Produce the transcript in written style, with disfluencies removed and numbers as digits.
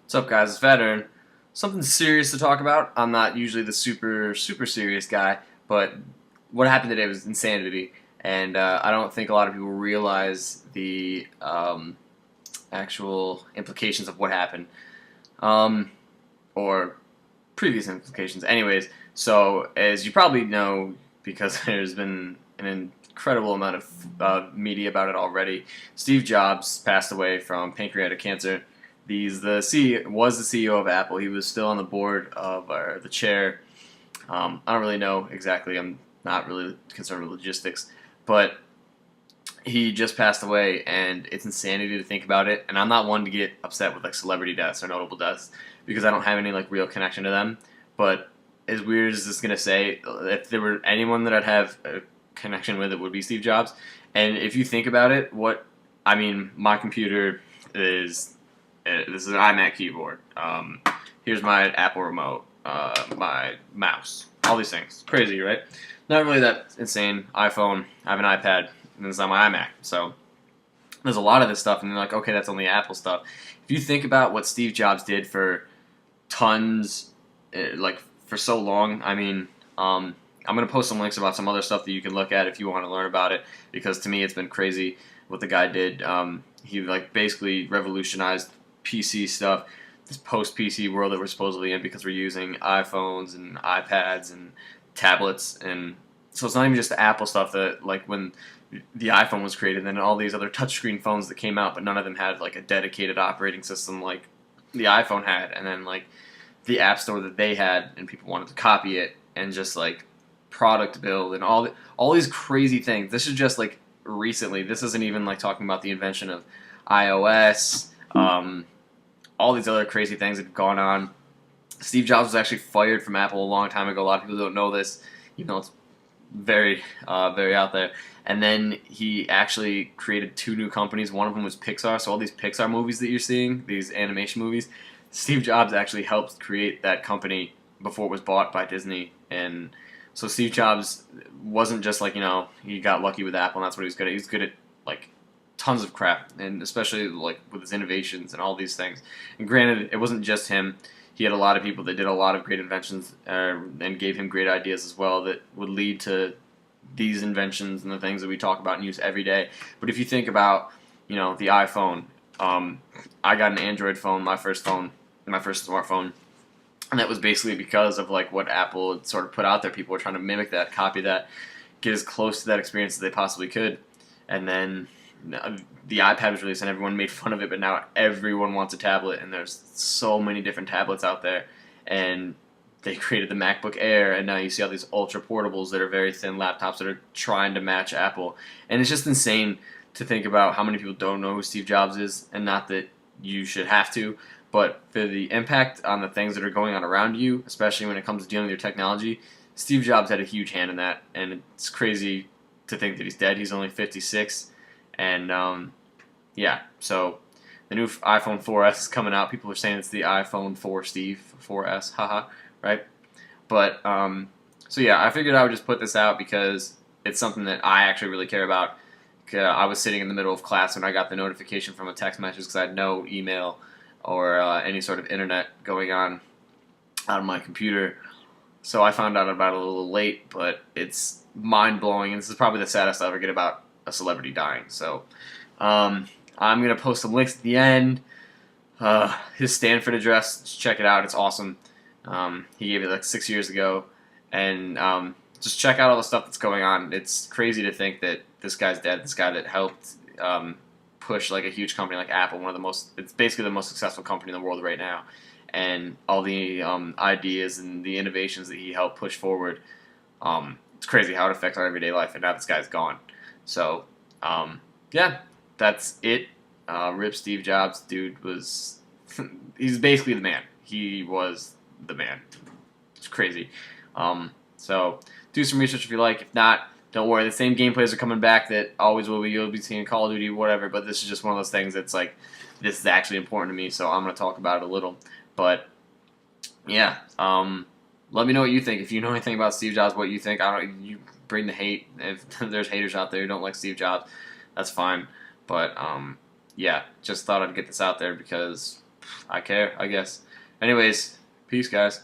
What's up, guys? It's Veteran. Something serious to talk about. I'm not usually the super serious guy, but what happened today was insanity, and I don't think a lot of people realize the actual implications of what happened, um, or previous implications. Anyways, so as you probably know, because there's been an incredible amount of media about it already, Steve Jobs passed away from pancreatic cancer. He's was the CEO of Apple. He was still on the board of the chair. I don't really know exactly. I'm not really concerned with logistics, but he just passed away, and it's insanity to think about it. And I'm not one to get upset with like celebrity deaths or notable deaths because I don't have any like real connection to them. But as weird as this is gonna say, if there were anyone that I'd have a connection with, it would be Steve Jobs. And if you think about it, my computer is this is an iMac keyboard. Here's my Apple remote, my mouse, all these things. Crazy, right? Not really that insane. iPhone, I have an iPad, and it's on my iMac. So there's a lot of this stuff, and you're like, okay, that's only Apple stuff. If you think about what Steve Jobs did for tons, like for so long, I'm gonna post some links about some other stuff that you can look at if you want to learn about it, because to me it's been crazy what the guy did. He like basically revolutionized PC stuff, this post PC world that we're supposedly in, because we're using iPhones and iPads and tablets, and so it's not even just the Apple stuff that like when the iPhone was created, then all these other touchscreen phones that came out, but none of them had like a dedicated operating system like the iPhone had, and then like the App Store that they had, and people wanted to copy it, and just like product build and all these crazy things. This is just like recently. This isn't even like talking about the invention of iOS. All these other crazy things that have gone on. Steve Jobs was actually fired from Apple a long time ago. A lot of people don't know this, even though it's very, very out there. And then he actually created two new companies. One of them was Pixar. So all these Pixar movies that you're seeing, these animation movies, Steve Jobs actually helped create that company before it was bought by Disney. And so Steve Jobs wasn't just like, he got lucky with Apple and that's what he was good at. He was good at like tons of crap, and especially like with his innovations and all these things. And granted, it wasn't just him. He had a lot of people that did a lot of great inventions and gave him great ideas as well that would lead to these inventions and the things that we talk about and use every day. But if you think about, the iPhone, I got an Android phone, my first smartphone, and that was basically because of like what Apple had sort of put out there. People were trying to mimic that, copy that, get as close to that experience as they possibly could. And then the iPad was released and everyone made fun of it, but now everyone wants a tablet, and there's so many different tablets out there. And they created the MacBook Air, and now you see all these ultra portables that are very thin laptops that are trying to match Apple. And it's just insane to think about how many people don't know who Steve Jobs is, and not that you should have to, but for the impact on the things that are going on around you, especially when it comes to dealing with your technology, Steve Jobs had a huge hand in that, and it's crazy to think that he's dead. He's only 56. And so the new iPhone 4S is coming out. People are saying it's the iPhone 4 Steve 4S, haha, right? But so yeah, I figured I would just put this out because it's something that I actually really care about. I was sitting in the middle of class when I got the notification from a text message because I had no email or any sort of internet going on my computer. So I found out about it a little late, but it's mind-blowing, and this is probably the saddest I'll ever get about a celebrity dying. So I'm going to post some links at the end. His Stanford address, just check it out. It's awesome. He gave it like 6 years ago. And just check out all the stuff that's going on. It's crazy to think that this guy's dead. This guy that helped push like a huge company like Apple, it's basically the most successful company in the world right now. And all the ideas and the innovations that he helped push forward. It's crazy how it affects our everyday life. And now this guy's gone. So, yeah, that's it. Rip Steve Jobs. Dude was... he's basically the man. He was the man. It's crazy. So, do some research if you like. If not, don't worry. The same gameplays are coming back that always will be. You'll be seeing Call of Duty, whatever. But this is just one of those things that's like, this is actually important to me, so I'm going to talk about it a little. But, yeah, let me know what you think. If you know anything about Steve Jobs, what you think. You bring the hate. If there's haters out there who don't like Steve Jobs, that's fine. But yeah, just thought I'd get this out there because I care, I guess. Anyways, peace, guys.